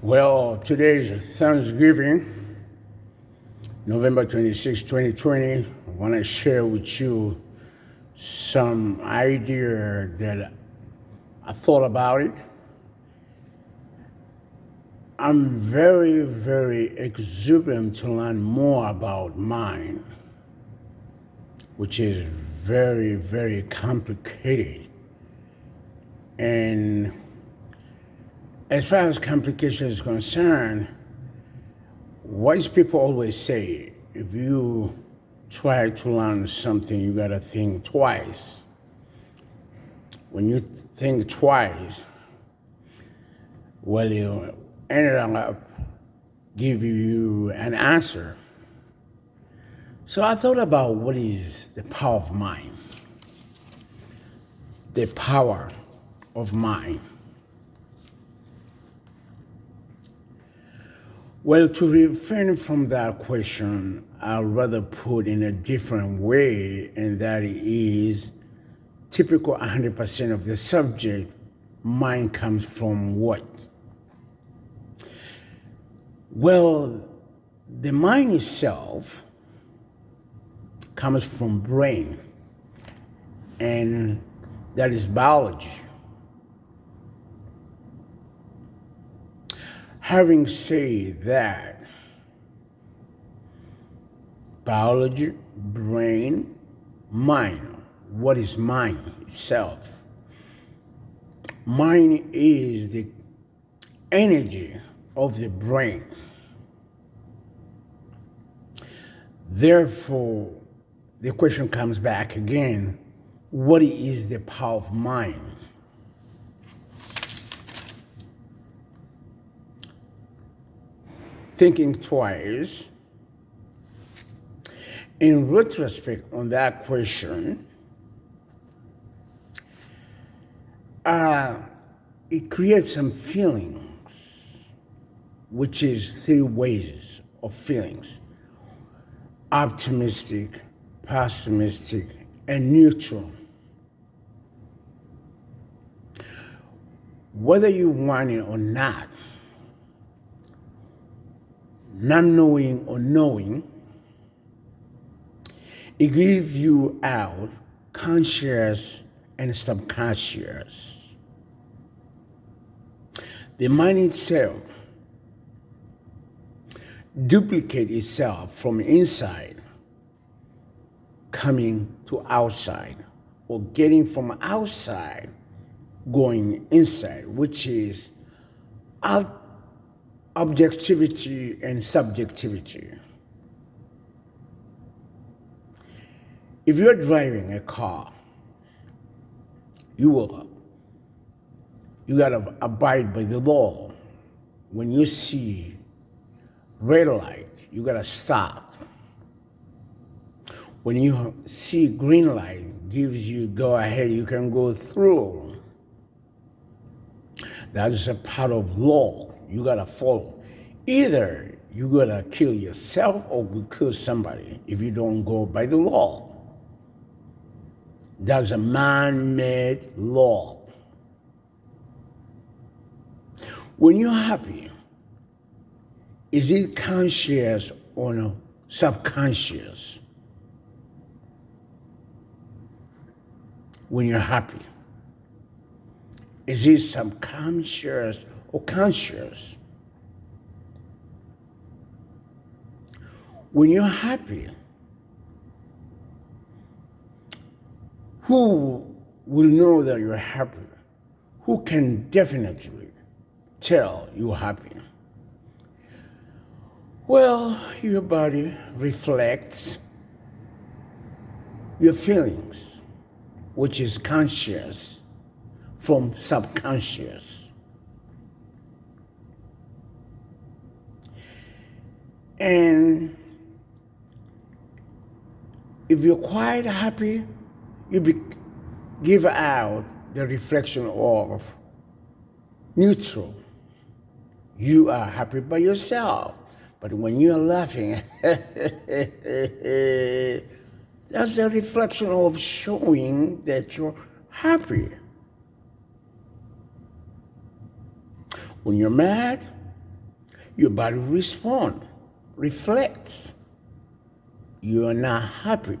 Well, today is Thanksgiving, November 26, 2020. I want to share with you some idea that I thought about it. I'm very, very exuberant to learn more about mind, which is very, very complicated. And as far as complication is concerned, wise people always say if you try to learn something, you gotta think twice. When you think twice, well, you ended up giving you an answer. So I thought about what is the power of mind. The power of mind. Well, to refrain from that question, I'd rather put in a different way, and that is typical 100% of the subject, mind comes from what? Well, the mind itself comes from brain, and that is biology. Having said that, biology, brain, mind. What is mind itself? Mind is the energy of the brain. Therefore, the question comes back again, what is the power of mind? Thinking twice, in retrospect on that question, it creates some feelings, which is three ways of feelings: optimistic, pessimistic, and neutral. Whether you want it or not knowing or knowing, it gives you out conscious and subconscious. The mind itself duplicates itself from inside, coming to outside, or getting from outside, going inside, which is objectivity and subjectivity. If you're driving a car, you gotta abide by the law. When you see red light, you gotta stop. When you see green light, gives you go ahead, you can go through. That's a part of law. You gotta follow. Either you gotta kill yourself or kill somebody if you don't go by the law. That's a man-made law. When you're happy, is it conscious or subconscious? When you're happy, is it subconscious or conscious? When you're happy, who will know that you're happy? Who can definitely tell you're happy? Well, your body reflects your feelings, which is conscious from subconscious. And if you're quite happy, you give out the reflection of neutral. You are happy by yourself. But when you're laughing, that's a reflection of showing that you're happy. When you're mad, Your body responds, reflects. You are not happy.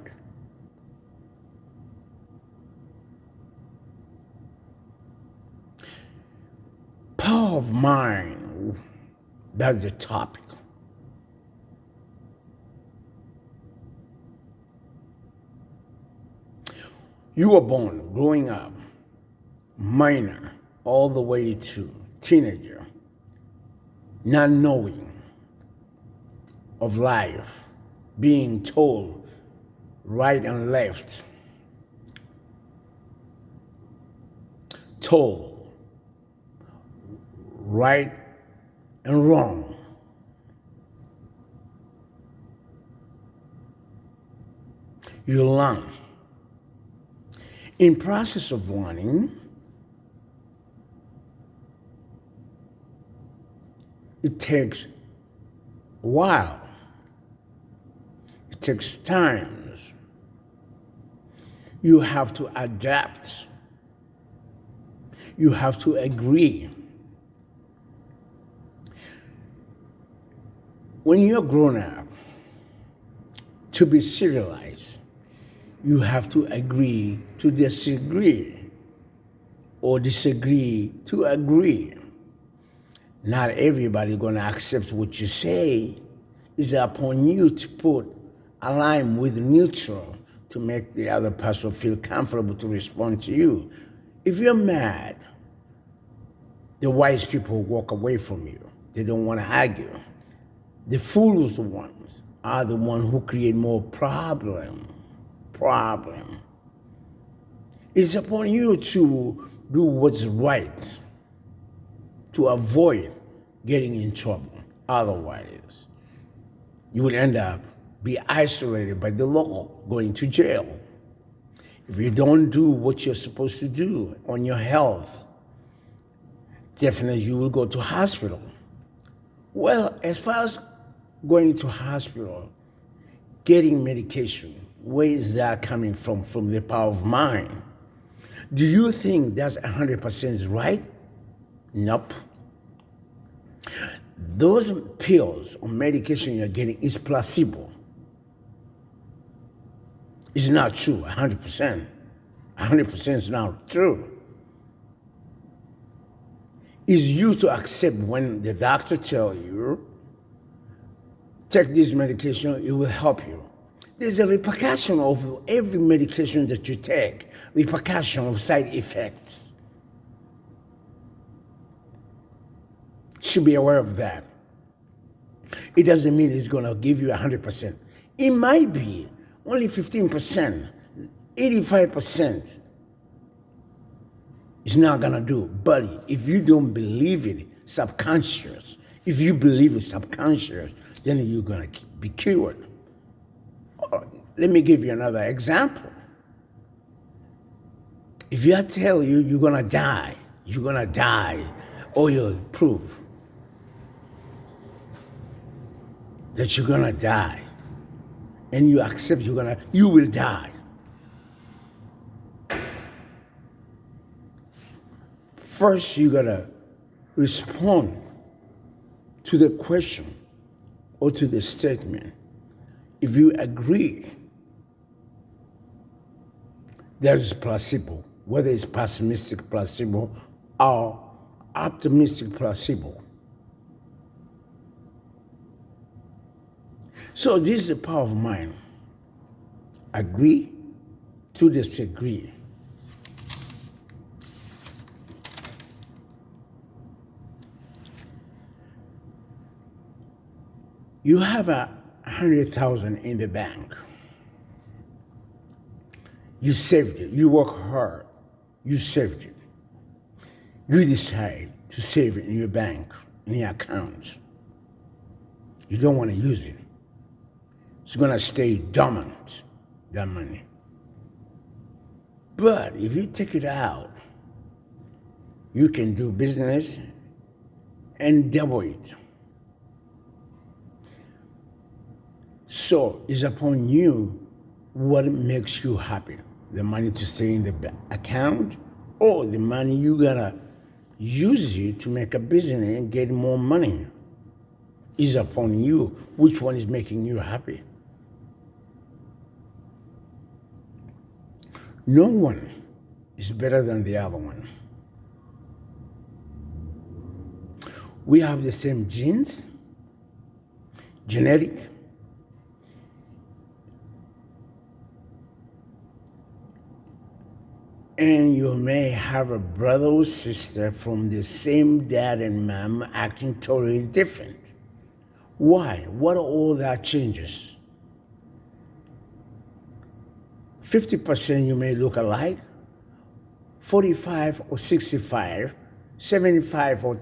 Power of mind, that's the topic. You were born, growing up, minor, all the way to teenager, not knowing of life, being told right and left, told right and wrong. You learn. In process of learning, it takes a while. It takes time. You have to adapt. You have to agree. When you're grown up, to be civilized, you have to agree to disagree, or disagree to agree. Not everybody gonna accept what you say. It's upon you to put a line with neutral to make the other person feel comfortable to respond to you. If you're mad, the wise people walk away from you. They don't want to argue. The foolish ones are the ones who create more problem. It's upon you to do what's right to avoid getting in trouble. Otherwise, you will end up be isolated by the law, going to jail. If you don't do what you're supposed to do on your health, definitely you will go to hospital. Well, as far as going to hospital, getting medication, where is that coming from? From the power of mind. Do you think that's 100% right? Nope. Those pills or medication you're getting is placebo. It's not true, 100%. 100% is not true. It's you to accept when the doctor tells you, take this medication, it will help you. There's a repercussion of every medication that you take, repercussion of side effects. Should be aware of that. It doesn't mean it's going to give you 100%. It might be only 15%, 85%. It's not going to do. But if you don't believe it, subconscious, if you believe it subconscious, then you're going to be cured. Let me give you another example. If I tell you you're going to die, or you prove that you're going to die, and you accept you will die. First, you got to respond to the question or to the statement. If you agree, there's placebo, whether it's pessimistic placebo or optimistic placebo. So this is the power of mind. Agree to disagree. You have 100,000 in the bank. You saved it. You work hard. You saved it. You decide to save it in your bank, in your account. You don't want to use it. It's going to stay dormant, that money. But if you take it out, you can do business and double it. So it's upon you what makes you happy. The money to stay in the account, or the money you gotta use it to make a business and get more money. is upon you. Which one is making you happy? No one is better than the other one. We have the same genes, genetic, and you may have a brother or sister from the same dad and mom acting totally different. Why? What are all that changes? 50% you may look alike, 45 or 65, 75 or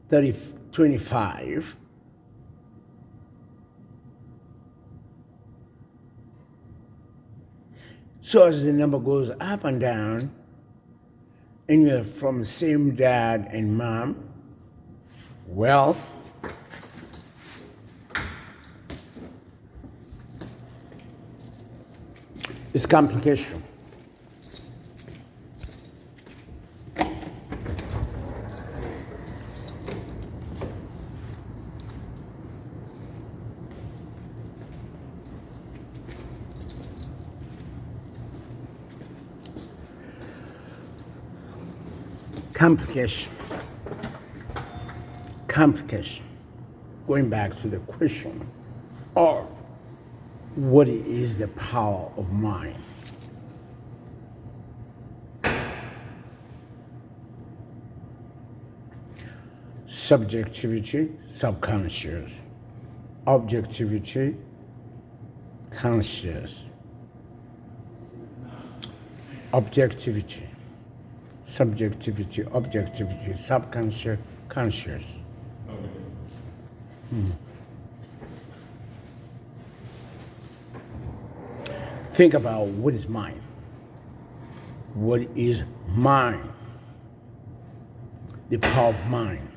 30, 25. So as the number goes up and down, and you're from the same dad and mom, well, it's complication. Complication. Going back to the question of what is the power of mind. Subjectivity, subconscious. Objectivity, conscious. Objectivity, subjectivity, objectivity, subconscious, conscious. Think about what is mine. What is mine? The power of mind.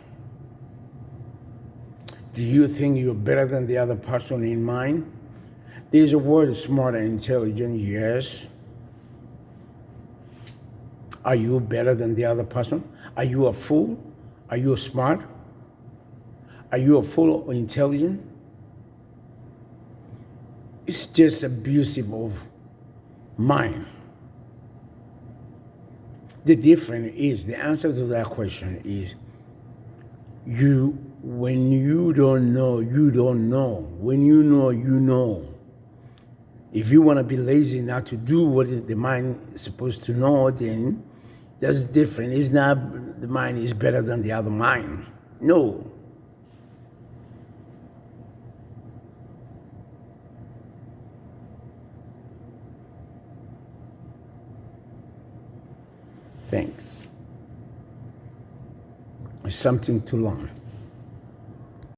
Do you think you're better than the other person in mind? There's a word, smart and intelligent, yes. Are you better than the other person? Are you a fool? Are you smart? Are you a fool or intelligent? It's just abusive of mind. The difference is, the answer to that question is, when you don't know, you don't know. When you know, you know. If you want to be lazy not to do what the mind is supposed to know, then that's different. It's not the mind is better than the other mind. No. Thanks. It's something to learn.